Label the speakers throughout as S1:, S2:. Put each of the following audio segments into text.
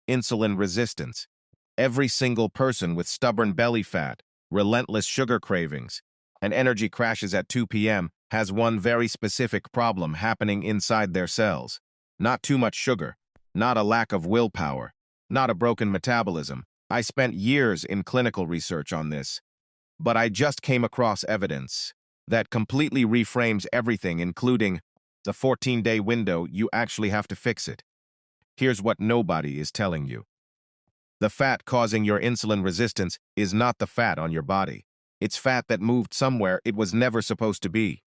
S1: insulin resistance. Every single person with stubborn belly fat, relentless sugar cravings, and energy crashes at 2 p.m. has one very specific problem happening inside their cells. Not too much sugar, not a lack of willpower, not a broken metabolism. I spent years in clinical research on this, but I just came across evidence that completely reframes everything, including the 14-day window you actually have to fix it. Here's what nobody is telling you. The fat causing your insulin resistance is not the fat on your body. It's fat that moved somewhere it was never supposed to be.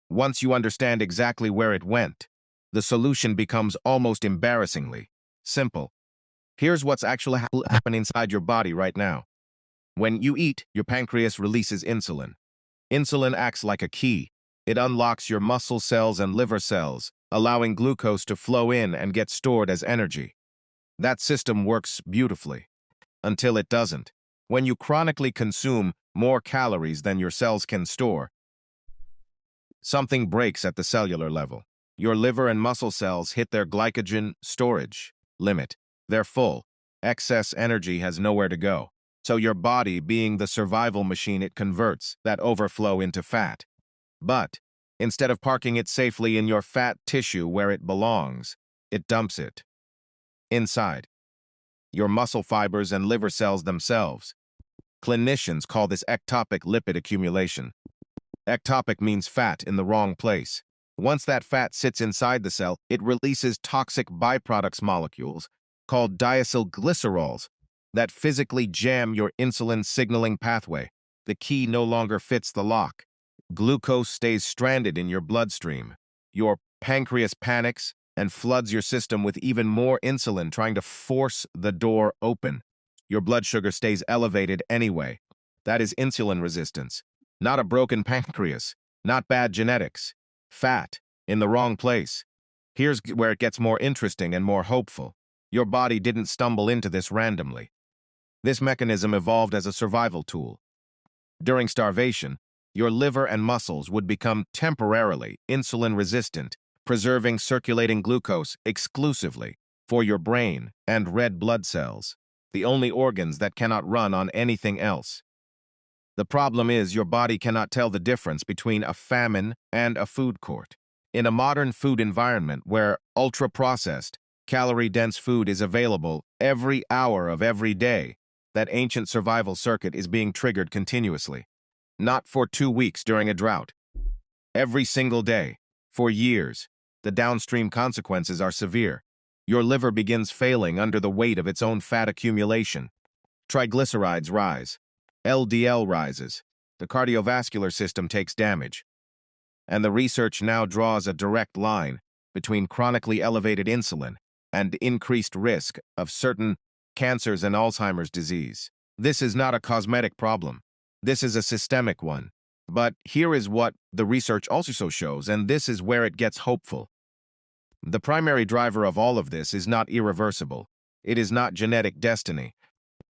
S1: Once you understand exactly where it went, the solution becomes almost embarrassingly simple. Here's what's actually happening inside your body right now. When you eat, your pancreas releases insulin. Insulin acts like a key. It unlocks your muscle cells and liver cells, allowing glucose to flow in and get stored as energy. That system works beautifully, until it doesn't. When you chronically consume more calories than your cells can store, something breaks at the cellular level. Your liver and muscle cells hit their glycogen storage limit. They're full. Excess energy has nowhere to go. So your body, being the survival machine, it converts that overflow into fat. But instead of parking it safely in your fat tissue where it belongs, it dumps it inside your muscle fibers and liver cells themselves. Clinicians call this ectopic lipid accumulation. Ectopic means fat in the wrong place. Once that fat sits inside the cell, it releases toxic byproducts molecules called diacylglycerols that physically jam your insulin signaling pathway. The key no longer fits the lock. Glucose stays stranded in your bloodstream. Your pancreas panics and floods your system with even more insulin, trying to force the door open. Your blood sugar stays elevated anyway. That is insulin resistance. Not a broken pancreas, not bad genetics. Fat in the wrong place. Here's where it gets more interesting and more hopeful. Your body didn't stumble into this randomly. This mechanism evolved as a survival tool. During starvation, your liver and muscles would become temporarily insulin resistant, preserving circulating glucose exclusively for your brain and red blood cells, the only organs that cannot run on anything else. The problem is your body cannot tell the difference between a famine and a food court. In a modern food environment where ultra-processed, calorie-dense food is available every hour of every day, that ancient survival circuit is being triggered continuously. Not for 2 weeks during a drought. Every single day, for years. The downstream consequences are severe. Your liver begins failing under the weight of its own fat accumulation. Triglycerides rise. LDL rises. The cardiovascular system takes damage. And the research now draws a direct line between chronically elevated insulin and increased risk of certain cancers and Alzheimer's disease. This is not a cosmetic problem. This is a systemic one. But here is what the research also shows, and this is where it gets hopeful. The primary driver of all of this is not irreversible. It is not genetic destiny.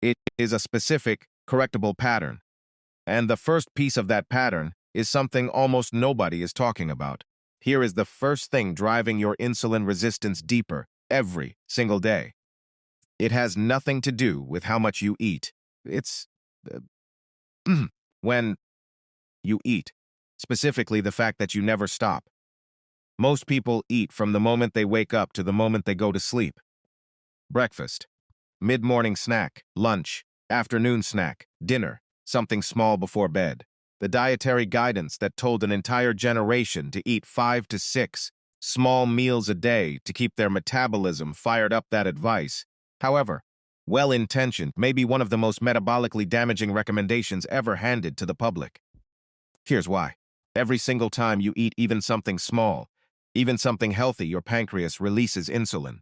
S1: It is a specific, correctable pattern. And the first piece of that pattern is something almost nobody is talking about. Here is the first thing driving your insulin resistance deeper every single day. It has nothing to do with how much you eat. It's when you eat, specifically the fact that you never stop. Most people eat from the moment they wake up to the moment they go to sleep. Breakfast, mid-morning snack, lunch, afternoon snack, dinner, something small before bed. The dietary guidance that told an entire generation to eat 5 to 6 small meals a day to keep their metabolism fired up, that advice, however well-intentioned, may be one of the most metabolically damaging recommendations ever handed to the public. Here's why. Every single time you eat even something small, even something healthy, your pancreas releases insulin.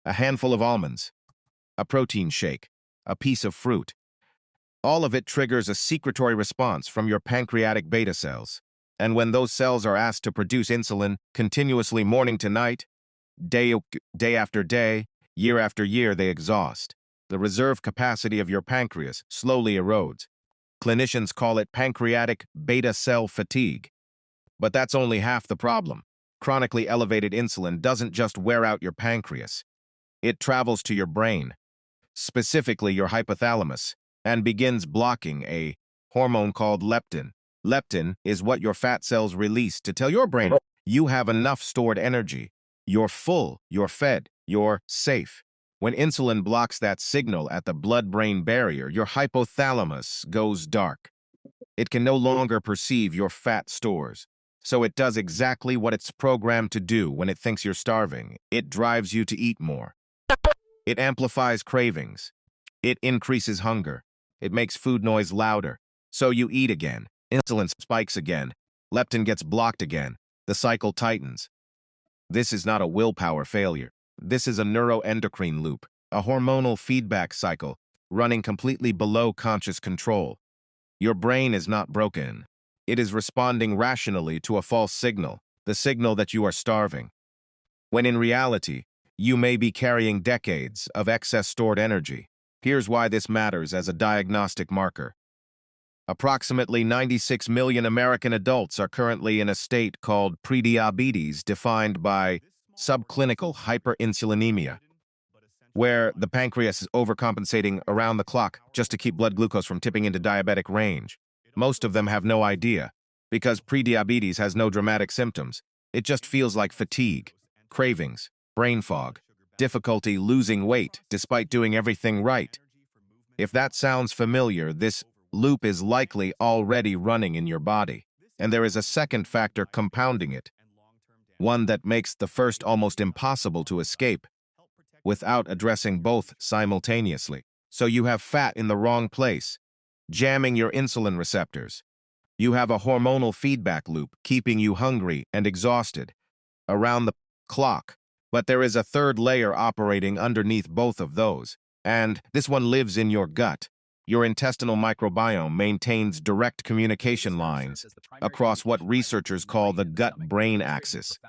S1: A handful of almonds, a protein shake, a piece of fruit. All of it triggers a secretory response from your pancreatic beta cells. And when those cells are asked to produce insulin continuously morning to night, day after day, year after year, they exhaust. The reserve capacity of your pancreas slowly erodes. Clinicians call it pancreatic beta cell fatigue. But that's only half the problem. Chronically elevated insulin doesn't just wear out your pancreas. It travels to your brain, specifically your hypothalamus, and begins blocking a hormone called leptin. Leptin is what your fat cells release to tell your brain you have enough stored energy. You're full, you're fed, you're safe. When insulin blocks that signal at the blood-brain barrier, your hypothalamus goes dark. It can no longer perceive your fat stores. So it does exactly what it's programmed to do when it thinks you're starving. It drives you to eat more. It amplifies cravings. It increases hunger. It makes food noise louder. So you eat again. Insulin spikes again. Leptin gets blocked again. The cycle tightens. This is not a willpower failure. This is a neuroendocrine loop, a hormonal feedback cycle running completely below conscious control. Your brain is not broken. It is responding rationally to a false signal, the signal that you are starving, when in reality, you may be carrying decades of excess stored energy. Here's why this matters as a diagnostic marker. Approximately 96 million American adults are currently in a state called prediabetes, defined by subclinical hyperinsulinemia, where the pancreas is overcompensating around the clock just to keep blood glucose from tipping into diabetic range. Most of them have no idea, because prediabetes has no dramatic symptoms. It just feels like fatigue, cravings, brain fog, difficulty losing weight despite doing everything right. If that sounds familiar, this loop is likely already running in your body. And there is a second factor compounding it, one that makes the first almost impossible to escape without addressing both simultaneously. So you have fat in the wrong place, jamming your insulin receptors. You have a hormonal feedback loop, keeping you hungry and exhausted around the clock. But there is a third layer operating underneath both of those, and this one lives in your gut. Your intestinal microbiome maintains direct communication lines across what researchers call the gut-brain axis,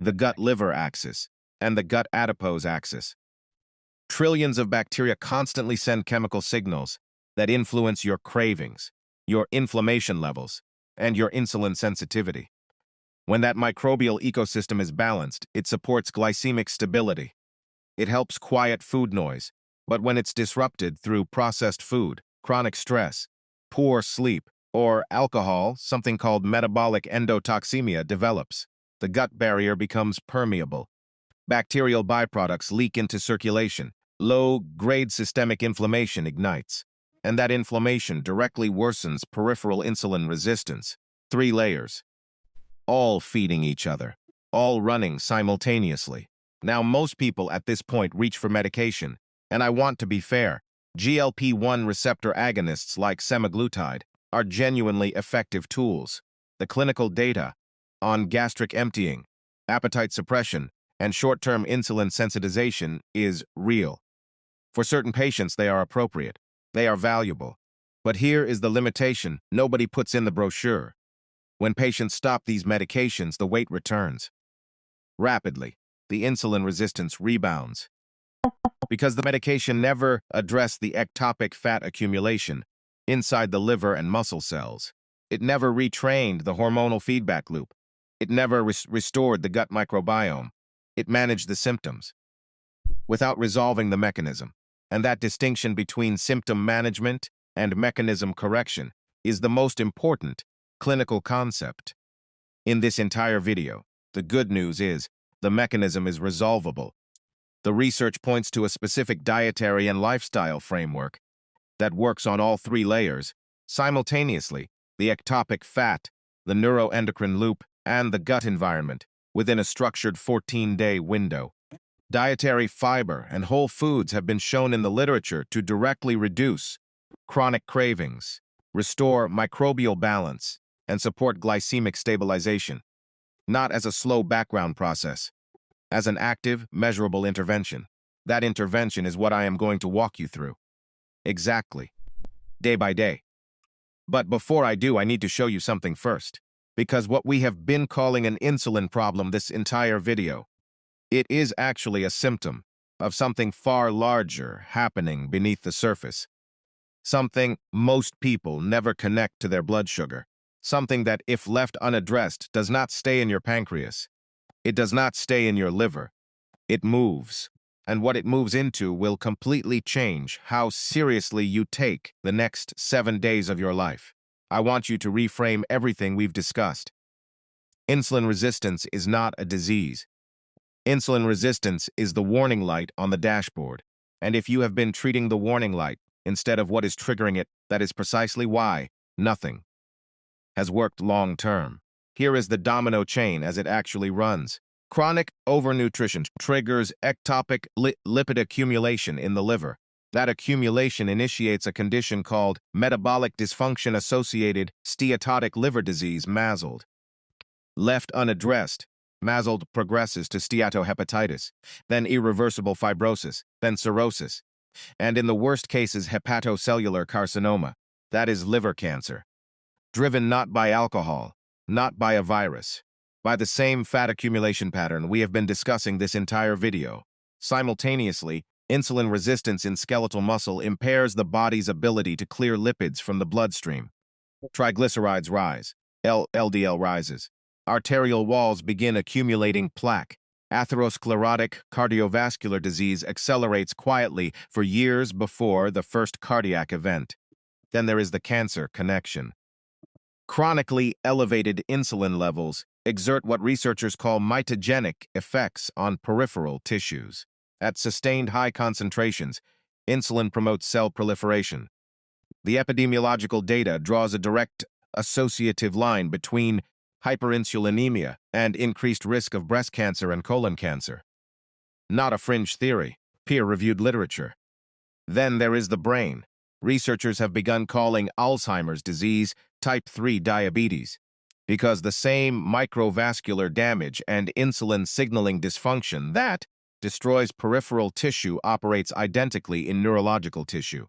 S1: the gut-liver axis, and the gut-adipose axis. Trillions of bacteria constantly send chemical signals that influence your cravings, your inflammation levels, and your insulin sensitivity. When that microbial ecosystem is balanced, it supports glycemic stability. It helps quiet food noise, but when it's disrupted through processed food, chronic stress, poor sleep, or alcohol, something called metabolic endotoxemia develops. The gut barrier becomes permeable. Bacterial byproducts leak into circulation. Low-grade systemic inflammation ignites, and that inflammation directly worsens peripheral insulin resistance. 3 layers, all feeding each other, all running simultaneously. Now, most people at this point reach for medication, and I want to be fair. GLP-1 receptor agonists like semaglutide are genuinely effective tools. The clinical data on gastric emptying, appetite suppression, and short-term insulin sensitization is real. For certain patients, they are appropriate. They are valuable. But here is the limitation nobody puts in the brochure. When patients stop these medications, the weight returns. Rapidly, the insulin resistance rebounds. Because the medication never addressed the ectopic fat accumulation inside the liver and muscle cells. It never retrained the hormonal feedback loop. It never restored the gut microbiome. It managed the symptoms without resolving the mechanism. And that distinction between symptom management and mechanism correction is the most important clinical concept. In this entire video, the good news is the mechanism is resolvable. The research points to a specific dietary and lifestyle framework that works on all 3 layers simultaneously: the ectopic fat, the neuroendocrine loop, and the gut environment within a structured 14-day window. Dietary fiber and whole foods have been shown in the literature to directly reduce chronic cravings, restore microbial balance, and support glycemic stabilization, not as a slow background process, as an active, measurable intervention. That intervention is what I am going to walk you through. Exactly. Day by day. But before I do, I need to show you something first. Because what we have been calling an insulin problem this entire video, it is actually a symptom of something far larger happening beneath the surface. Something most people never connect to their blood sugar. Something that, if left unaddressed, does not stay in your pancreas. It does not stay in your liver. It moves, and what it moves into will completely change how seriously you take the next 7 days of your life. I want you to reframe everything we've discussed. Insulin resistance is not a disease. Insulin resistance is the warning light on the dashboard. And if you have been treating the warning light instead of what is triggering it, that is precisely why nothing has worked long term. Here is the domino chain as it actually runs. Chronic overnutrition triggers ectopic lipid accumulation in the liver. That accumulation initiates a condition called metabolic dysfunction-associated steatotic liver disease, MASLD. Left unaddressed, MASLD progresses to steatohepatitis, then irreversible fibrosis, then cirrhosis, and in the worst cases hepatocellular carcinoma, that is liver cancer. Driven not by alcohol, not by a virus, by the same fat accumulation pattern we have been discussing this entire video. Simultaneously, insulin resistance in skeletal muscle impairs the body's ability to clear lipids from the bloodstream. Triglycerides rise, LDL rises. Arterial walls begin accumulating plaque. Atherosclerotic cardiovascular disease accelerates quietly for years before the first cardiac event. Then there is the cancer connection. Chronically elevated insulin levels exert what researchers call mitogenic effects on peripheral tissues. At sustained high concentrations, insulin promotes cell proliferation. The epidemiological data draws a direct associative line between hyperinsulinemia and increased risk of breast cancer and colon cancer. Not a fringe theory, peer-reviewed literature. Then there is the brain. Researchers have begun calling Alzheimer's disease type 3 diabetes because the same microvascular damage and insulin signaling dysfunction that destroys peripheral tissue operates identically in neurological tissue.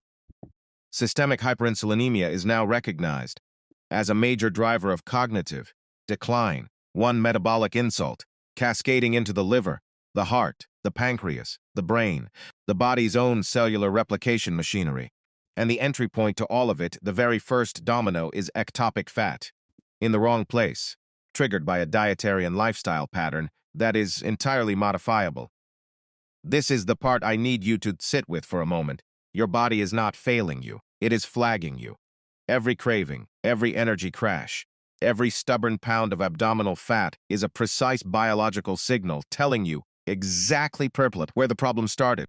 S1: Systemic hyperinsulinemia is now recognized as a major driver of cognitive decline, one metabolic insult, cascading into the liver, the heart, the pancreas, the brain, the body's own cellular replication machinery. And the entry point to all of it, the very first domino, is ectopic fat, in the wrong place, triggered by a dietary and lifestyle pattern that is entirely modifiable. This is the part I need you to sit with for a moment. Your body is not failing you. It is flagging you. Every craving, every energy crash, every stubborn pound of abdominal fat is a precise biological signal telling you exactly where the problem started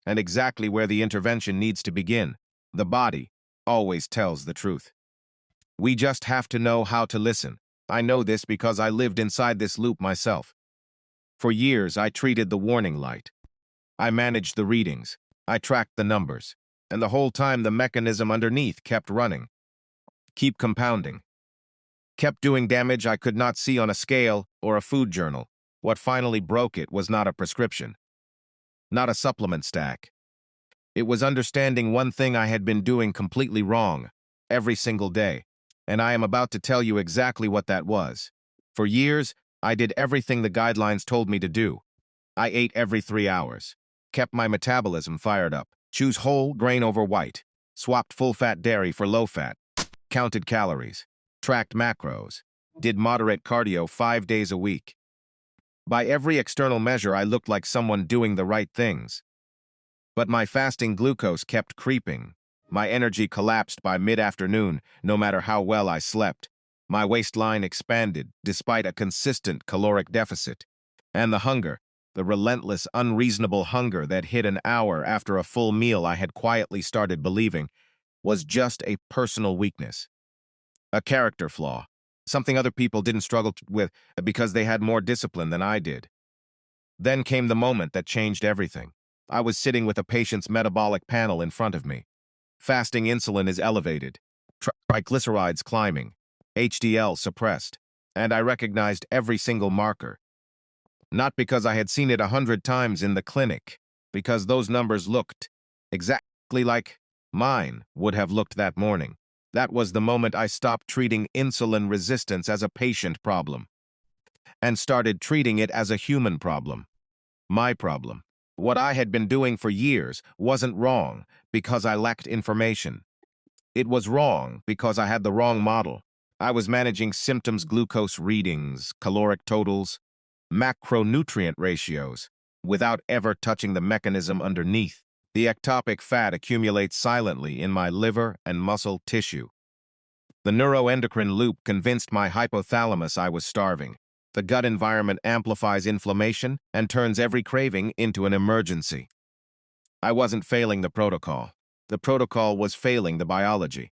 S1: and exactly where the intervention needs to begin. The body always tells the truth. We just have to know how to listen. I know this because I lived inside this loop myself. For years, I treated the warning light. I managed the readings. I tracked the numbers. And the whole time, the mechanism underneath kept running. Keep compounding. Kept doing damage I could not see on a scale or a food journal. What finally broke it was not a prescription, not a supplement stack. It was understanding one thing I had been doing completely wrong, every single day. And I am about to tell you exactly what that was. For years, I did everything the guidelines told me to do. I ate every 3 hours, kept my metabolism fired up, choose whole grain over white, swapped full-fat dairy for low-fat, counted calories, tracked macros, did moderate cardio 5 days a week. By every external measure, I looked like someone doing the right things. But my fasting glucose kept creeping. My energy collapsed by mid-afternoon, no matter how well I slept. My waistline expanded, despite a consistent caloric deficit. And the hunger, the relentless, unreasonable hunger that hit an hour after a full meal I had quietly started believing, was just a personal weakness. A character flaw. Something other people didn't struggle with because they had more discipline than I did. Then came the moment that changed everything. I was sitting with a patient's metabolic panel in front of me. Fasting insulin is elevated, triglycerides climbing, HDL suppressed, and I recognized every single marker. Not because I had seen it 100 times in the clinic, because those numbers looked exactly like mine would have looked that morning. That was the moment I stopped treating insulin resistance as a patient problem and started treating it as a human problem, my problem. What I had been doing for years wasn't wrong because I lacked information. It was wrong because I had the wrong model. I was managing symptoms, glucose readings, caloric totals, macronutrient ratios, without ever touching the mechanism underneath. The ectopic fat accumulates silently in my liver and muscle tissue. The neuroendocrine loop convinced my hypothalamus I was starving. The gut environment amplifies inflammation and turns every craving into an emergency. I wasn't failing the protocol. The protocol was failing the biology.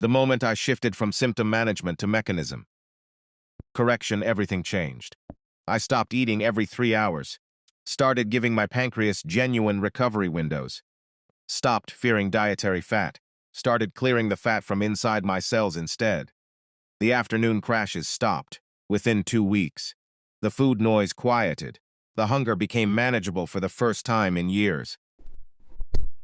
S1: The moment I shifted from symptom management to mechanism correction, everything changed. I stopped eating every 3 hours, started giving my pancreas genuine recovery windows, stopped fearing dietary fat, started clearing the fat from inside my cells instead. The afternoon crashes stopped within 2 weeks. The food noise quieted. The hunger became manageable for the first time in years.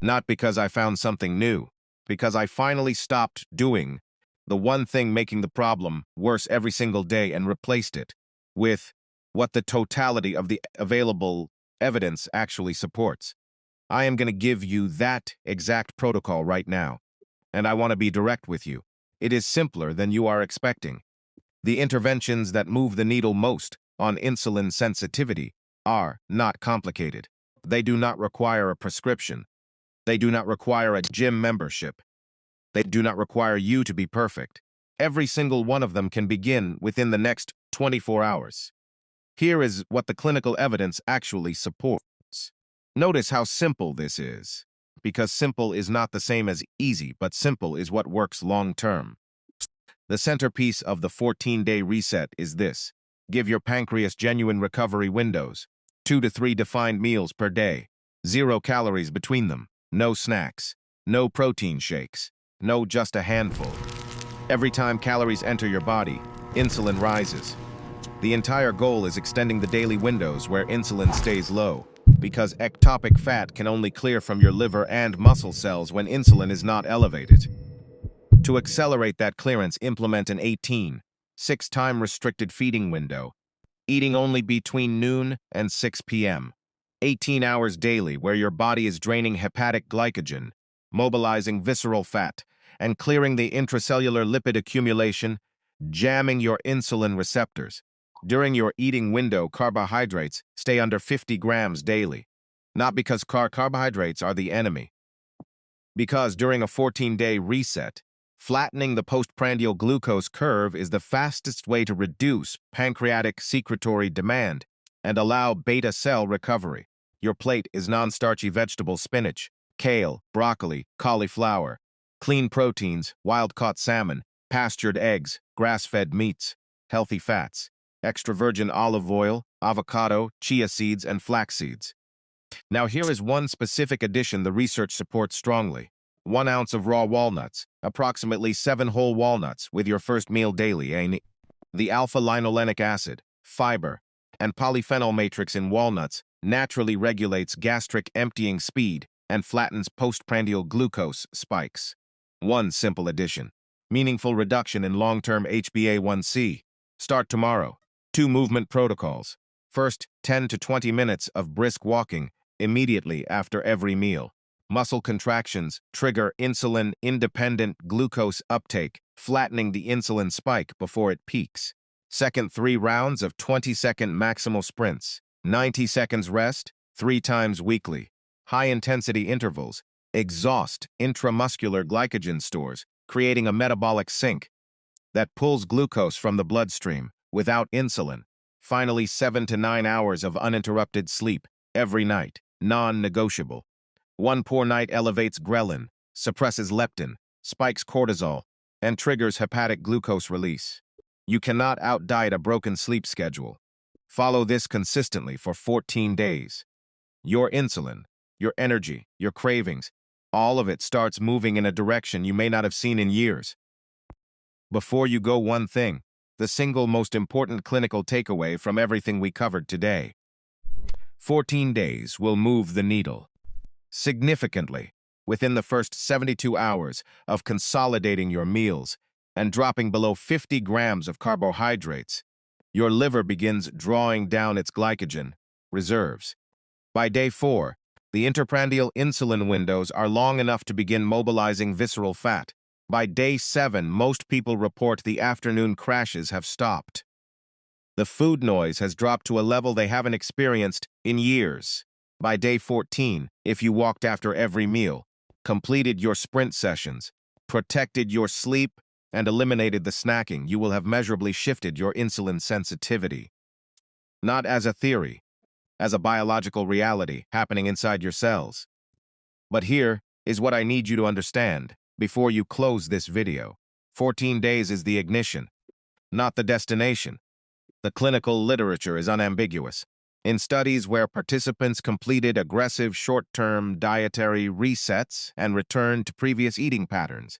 S1: Not because I found something new, because I finally stopped doing the one thing making the problem worse every single day and replaced it with what the totality of the available evidence actually supports. I am going to give you that exact protocol right now, and I want to be direct with you. It is simpler than you are expecting. The interventions that move the needle most on insulin sensitivity are not complicated. They do not require a prescription. They do not require a gym membership. They do not require you to be perfect. Every single one of them can begin within the next 24 hours. Here is what the clinical evidence actually supports. Notice how simple this is, because simple is not the same as easy, but simple is what works long-term. The centerpiece of the 14-day reset is this. Give your pancreas genuine recovery windows. 2 to 3 defined meals per day. 0 calories between them. No snacks. No protein shakes. No just a handful. Every time calories enter your body, insulin rises. The entire goal is extending the daily windows where insulin stays low, because ectopic fat can only clear from your liver and muscle cells when insulin is not elevated. To accelerate that clearance, implement an 18, 6-time restricted feeding window, eating only between noon and 6 p.m. 18 hours daily where your body is draining hepatic glycogen, mobilizing visceral fat, and clearing the intracellular lipid accumulation, jamming your insulin receptors. During your eating window, carbohydrates stay under 50 grams daily. Not because carbohydrates are the enemy. Because during a 14-day reset, flattening the postprandial glucose curve is the fastest way to reduce pancreatic secretory demand and allow beta cell recovery. Your plate is non-starchy vegetable spinach, kale, broccoli, cauliflower, clean proteins, wild-caught salmon, pastured eggs, grass-fed meats, healthy fats, extra virgin olive oil, avocado, chia seeds, and flax seeds. Now here is one specific addition the research supports strongly. 1 ounce of raw walnuts, approximately 7 whole walnuts with your first meal daily. The alpha-linolenic acid, fiber, and polyphenol matrix in walnuts naturally regulates gastric emptying speed and flattens postprandial glucose spikes. One simple addition. Meaningful reduction in long-term HbA1c. Start tomorrow. 2 movement protocols. First, 10 to 20 minutes of brisk walking immediately after every meal. Muscle contractions trigger insulin-independent glucose uptake, flattening the insulin spike before it peaks. Second, 3 rounds of 20-second maximal sprints. 90 seconds rest, 3 times weekly. High-intensity intervals exhaust intramuscular glycogen stores, creating a metabolic sink that pulls glucose from the bloodstream without insulin. Finally, 7 to 9 hours of uninterrupted sleep every night, non-negotiable. 1 poor night elevates ghrelin, suppresses leptin, spikes cortisol, and triggers hepatic glucose release. You cannot out-diet a broken sleep schedule. Follow this consistently for 14 days. Your insulin, your energy, your cravings, all of it starts moving in a direction you may not have seen in years. Before you go, one thing, the single most important clinical takeaway from everything we covered today. 14 days will move the needle significantly within the first 72 hours of consolidating your meals and dropping below 50 grams of carbohydrates. Your liver begins drawing down its glycogen reserves. By day 4, the interprandial insulin windows are long enough to begin mobilizing visceral fat. By day 7, most people report the afternoon crashes have stopped. The food noise has dropped to a level they haven't experienced in years. By day 14, if you walked after every meal, completed your sprint sessions, protected your sleep, and eliminated the snacking, you will have measurably shifted your insulin sensitivity. Not as a theory, as a biological reality happening inside your cells. But here is what I need you to understand before you close this video. 14 days is the ignition, not the destination. The clinical literature is unambiguous. In studies where participants completed aggressive short-term dietary resets and returned to previous eating patterns,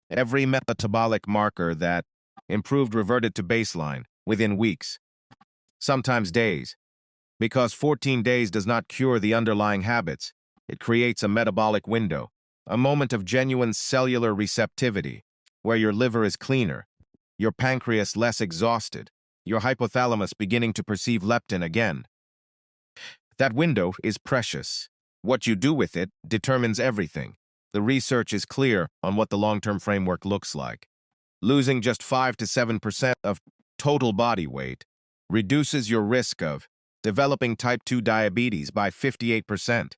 S1: every metabolic marker that improved reverted to baseline within weeks, sometimes days. Because 14 days does not cure the underlying habits, it creates a metabolic window, a moment of genuine cellular receptivity, where your liver is cleaner, your pancreas less exhausted, your hypothalamus beginning to perceive leptin again. That window is precious. What you do with it determines everything. The research is clear on what the long-term framework looks like. Losing just 5 to 7% of total body weight reduces your risk of developing type 2 diabetes by 58%.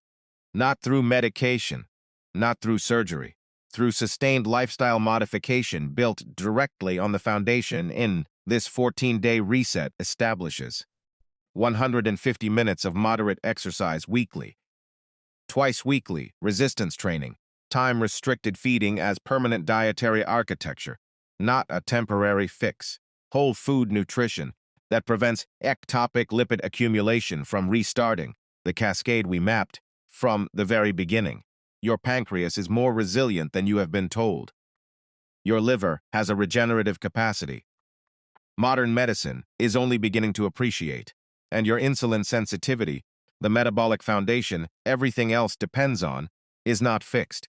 S1: Not through medication, not through surgery, through sustained lifestyle modification built directly on the foundation in this 14-day reset establishes 150 minutes of moderate exercise weekly, twice weekly resistance training, time-restricted feeding as permanent dietary architecture, not a temporary fix, whole food nutrition that prevents ectopic lipid accumulation from restarting the cascade we mapped from the very beginning. Your pancreas is more resilient than you have been told. Your liver has a regenerative capacity modern medicine is only beginning to appreciate, and your insulin sensitivity, the metabolic foundation everything else depends on, is not fixed.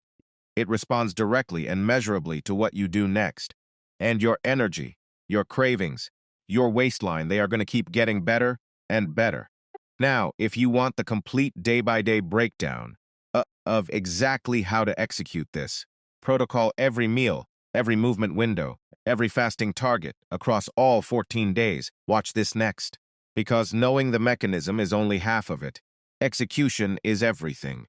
S1: It responds directly and measurably to what you do next. And your energy, your cravings, your waistline, they are going to keep getting better and better. Now, if you want the complete day-by-day breakdown of exactly how to execute this protocol, every meal, every movement window, every fasting target across all 14 days, watch this next. Because knowing the mechanism is only half of it. Execution is everything.